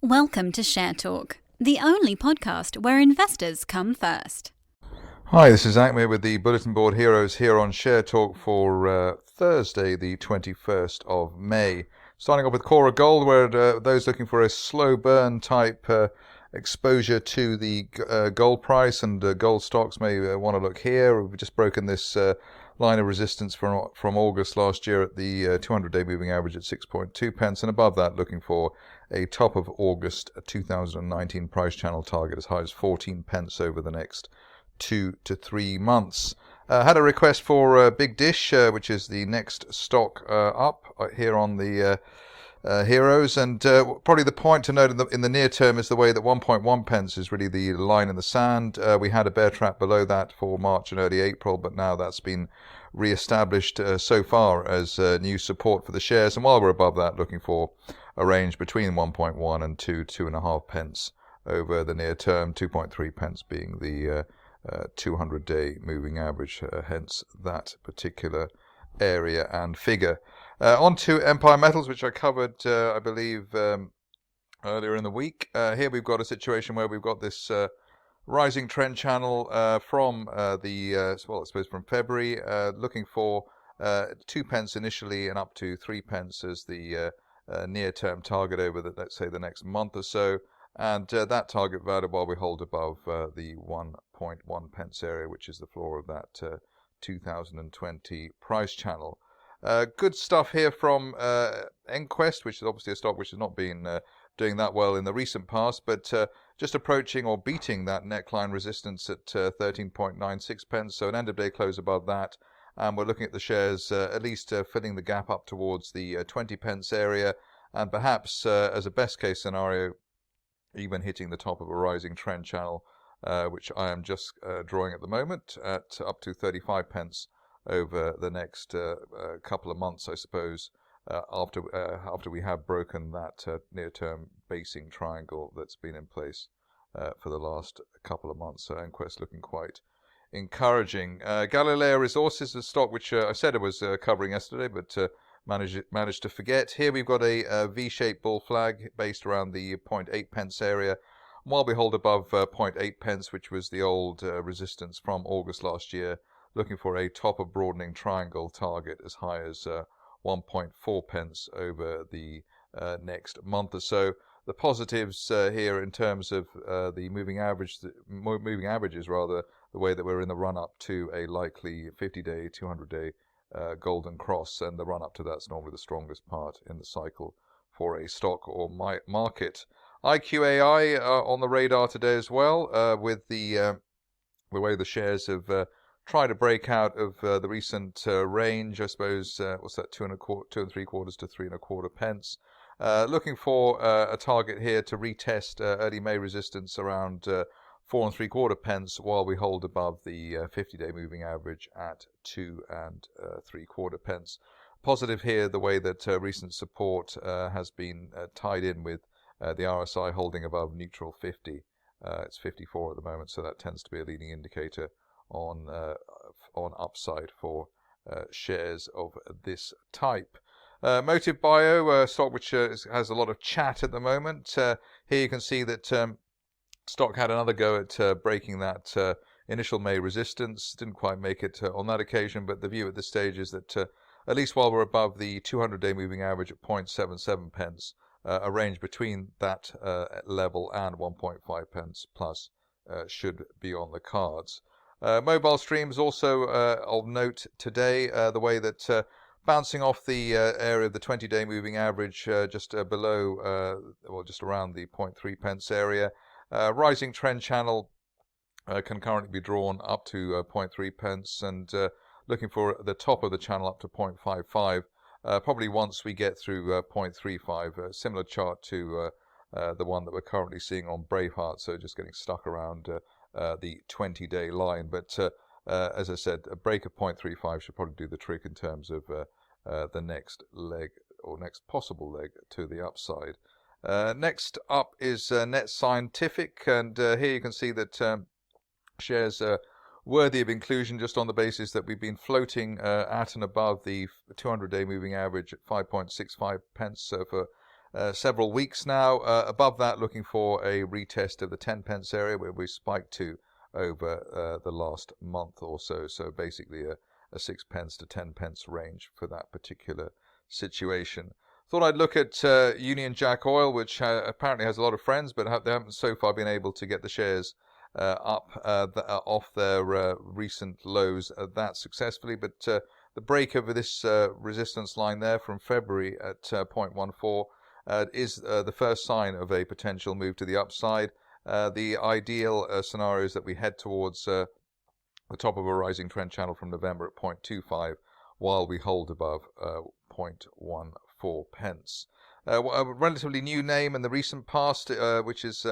Welcome to Share Talk, the only podcast where investors come first. Hi, this is Zak Mir with the Bulletin Board Heroes here on Share Talk for Thursday, the 21st of May. Starting off with Cora Gold, where those looking for a slow burn type exposure to the gold price and gold stocks may want to look here. We've just broken this line of resistance from August last year at the 200-day moving average at 6.2 pence, and above that looking for a top of August 2019 price channel target as high as 14 pence over the next 2 to 3 months. Had a request for Big Dish, which is the next stock up here on the Heroes, and probably the point to note in the near term is the way that 1.1 pence is really the line in the sand. We had a bear trap below that for March and early April, but now that's been re-established so far as new support for the shares, and while we're above that, looking for a range between 1.1 and 2.5 pence over the near term, 2.3 pence being the 200-day moving average, hence that particular area and figure. On to Empire Metals, which I covered, I believe, earlier in the week. Here we've got a situation where we've got this rising trend channel from from February, looking for 2 pence initially and up to 3 pence as the near-term target over let's say the next month or so. And that target value while we hold above the 1.1 pence area, which is the floor of that 2020 price channel. Good stuff here from EndQuest, which is obviously a stock which has not been doing that well in the recent past, but just approaching or beating that neckline resistance at 13.96 pence, so an end-of-day close above that. And we're looking at the shares at least filling the gap up towards the 20 pence area, and perhaps as a best-case scenario, even hitting the top of a rising trend channel, which I am just drawing at the moment at up to 35 pence over the next couple of months, I suppose, after we have broken that near-term basing triangle that's been in place for the last couple of months. So EndQuest looking quite encouraging. Galileo Resource is a stock which I said I was covering yesterday, but managed to forget. Here we've got a V-shaped bull flag based around the 0.8 pence area. While we hold above 0.8 pence, which was the old resistance from August last year, looking for a top of broadening triangle target as high as 1.4 pence over the next month or so. The positives here in terms of the moving averages rather, the way that we're in the run-up to a likely 50-day, 200-day golden cross, and the run-up to that's normally the strongest part in the cycle for a stock or market. IQai on the radar today as well, with the way the shares have tried to break out of the recent range. I suppose what's that, 2.75 to 3.25 pence. Looking for a target here to retest early May resistance around 4.75 pence, while we hold above the 50-day moving average at 2.75 pence. Positive here, the way that recent support has been tied in with the RSI holding above neutral 50. It's 54 at the moment, so that tends to be a leading indicator on upside for shares of this type. Motive Bio, stock which has a lot of chat at the moment. Here you can see that stock had another go at breaking that initial May resistance. Didn't quite make it on that occasion, but the view at this stage is that at least while we're above the 200-day moving average at 0.77 pence, a range between that level and 1.5 pence plus should be on the cards. Mobile streams also of note today, the way that bouncing off the area of the 20-day moving average just below, just around the 0.3 pence area. Rising trend channel can currently be drawn up to 0.3 pence, and looking for the top of the channel up to 0.55. Probably once we get through 0.35, a similar chart to the one that we're currently seeing on Braveheart, so just getting stuck around the 20-day line. But as I said, a break of 0.35 should probably do the trick in terms of the next leg or next possible leg to the upside. Next up is NetScientific, and here you can see that shares are worthy of inclusion just on the basis that we've been floating at and above the 200-day moving average at 5.65 pence for several weeks now. Above that, looking for a retest of the 10 pence area where we spiked to over the last month or so. So basically a 6 pence to 10 pence range for that particular situation. Thought I'd look at Union Jack Oil, which apparently has a lot of friends, but they haven't so far been able to get the shares up off their recent lows that successfully. But the break over this resistance line there from February at 0.14 is the first sign of a potential move to the upside. The ideal scenario is that we head towards the top of a rising trend channel from November at 0.25 while we hold above 0.14 pence. A relatively new name in the recent past, which has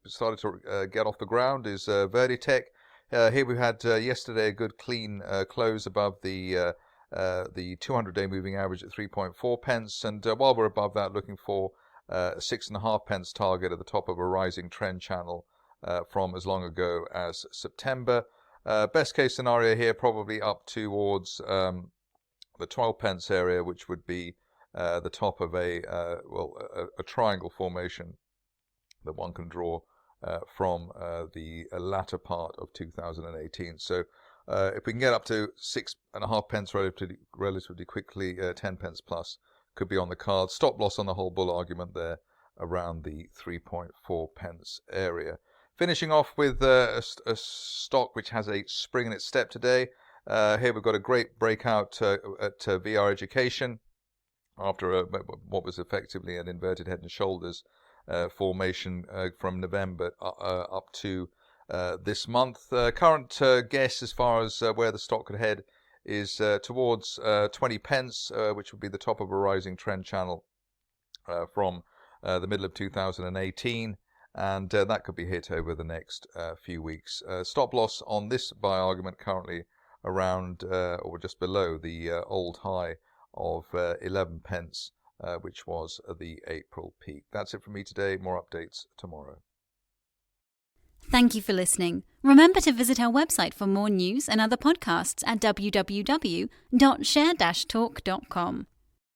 started to get off the ground, is Verditech. Here we had yesterday a good clean close above the 200-day moving average at 3.4 pence, and while we're above that, looking for a 6.5 pence target at the top of a rising trend channel from as long ago as September. Best case scenario here, probably up towards the 12 pence area, which would be the top of a triangle formation that one can draw from the latter part of 2018. So if we can get up to 6.5 pence relatively quickly, 10 pence plus could be on the card. Stop loss on the whole bull argument there around the 3.4 pence area. Finishing off with a stock which has a spring in its step today. Here we've got a great breakout at VR Education after what was effectively an inverted head and shoulders formation from November up to this month. Current guess as far as where the stock could head is towards 20 pence, which would be the top of a rising trend channel from the middle of 2018, and that could be hit over the next few weeks. Stop loss on this buy argument currently around or just below the old high of 11 pence, which was the April peak. That's it from me today. More updates tomorrow. Thank you for listening. Remember to visit our website for more news and other podcasts at www.share-talk.com.